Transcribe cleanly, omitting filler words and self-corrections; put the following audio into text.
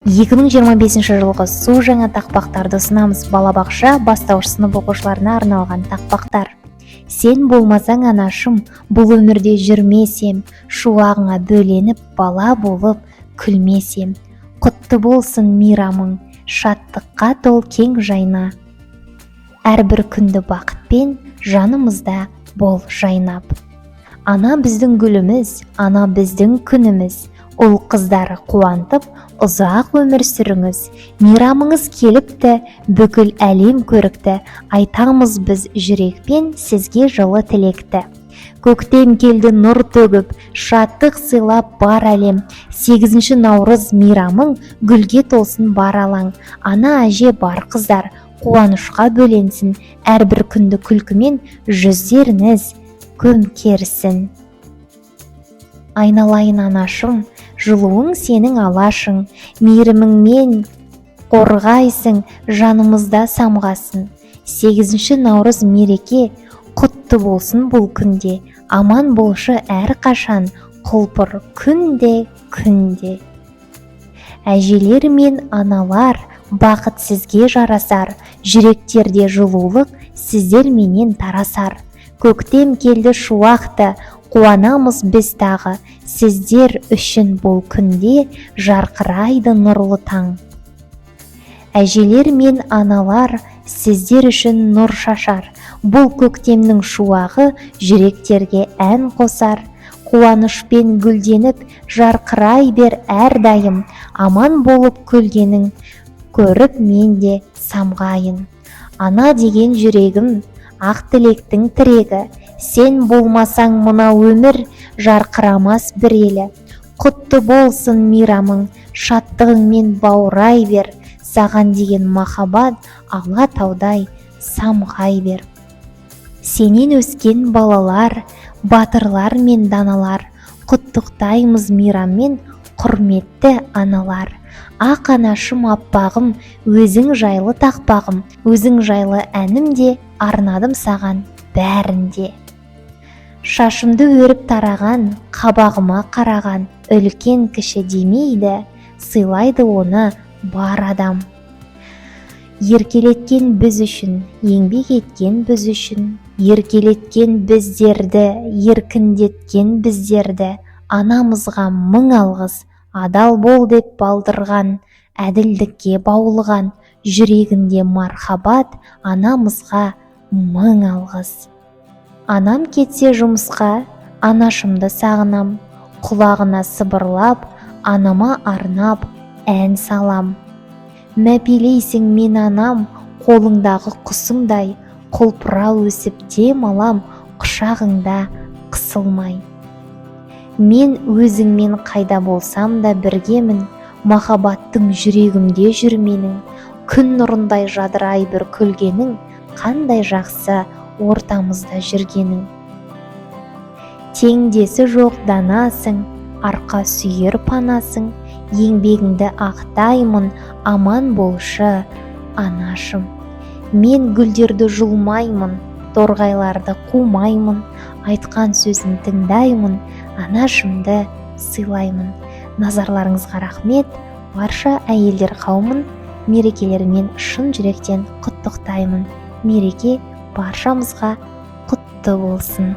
2025 жылғы су жаңа тақпақтарды ұсынамыз. Балабақша бастауыш сынып оқушыларына арналған тақпақтар. Сен болмасаң анашым, бұл өмірде жүрмесем, шуағыңа бөленіп бала болып күлмесем. Құтты болсын мейрамың, шаттыққа тол кең жайна. Әрбір күнді бақытпен жанымызда бол жайнап. Ана біздің гүліміз, ана біздің күніміз. Ұл қыздары қуантып, ұзақ өмір сүріңіз. Мейрамыңыз келіпті, бүкіл әлем көрікті. Айтамыз біз жүрекпен сізге жылы тілекті. Көктем келді нұр төгіп, шаттық сыйлап бар әлем. 8 наурыз мейрамың гүлге толсын бар алаң. Ана әже бар қыздар, қуанышқа бөленсін. Әрбір күнді күлкімен жүздеріңіз көмкерсін. Айналайын анашым, жылуың сенің алашың, мейіріміңмен қорғайсың, жанымызда самғасын. 8 наурыз мереке құтты болсын бұл күнде, аман болшы әр қашан, құлпыр күнде. Әжелер мен аналар, бақыт сізге жарасар, жүректерде жылулық сіздер менен тарасар. Көктем келді шуақты, қуанамыз біз тағы, сіздер үшін бұл күнде жарқырайды нұрлы таң. Әжелер мен аналар, сіздер үшін нұр шашар, бұл көктемнің шуағы жүректерге ән қосар. Қуанышпен гүлденіп жарқырай бер әрдайым, аман болып күлгенің көріп мен де самғайын. Ана деген жүрегім, ақ тілектің тірегі, сен болмасаң мына өмір жарқырамас бір елі. Құтты болсын мейрамың, шаттығыңмен баурай бер, саған деген махаббат Алатаудай самғай бер. Сенен өскен балалар, батырлар мен даналар, құттықтаймыз мейраммен құрметті аналар. Ақ анашым аппағым, өзің жайлы тақпағым, өзің жайлы әнімде арнадым саған бәрінде. Шашымды өріп тараған, қабағыма қараған, үлкен кіші демейді, сыйлайды оны бар адам. Еркелеткен біз үшін, еңбек еткен біз үшін, еркелеткен біздерді, еркіндеткен біздерді, анамызға мың алғыс, адал бол деп балдырған, әділдікке баулыған, жүрегінде мархабат, анамызға мың алғыс. Анам кетсе жұмысқа, анашымды сағынам, құлағына сыбырлап, анама арнап ән салам. Мәпелейсің мен анам, қолыңдағы құсыңдай, құлпыра өсіп дем алам, құшағыңда қысылмай. Мен өзіңмен қайда болсам да біргемін, махаббаттың жүрегімде жүрменің, күн нұрындай жадырай бір күлгенің, қандай жақсы ортамызда жүргенің. Теңдесі жоқ данасың, арқа сүйер панасың, еңбегіңді ақтаймын, аман болшы анашым. Мен гүлдерді жұлмаймын, торғайларды қумаймын, айтқан сөзін тыңдаймын, анашымды сыйлаймын. Назарларыңызға рахмет. Барша әйелдер қауымын мерекелерімен шын жүректен құттықтаймын. Мереке баршамызға құтты болсын.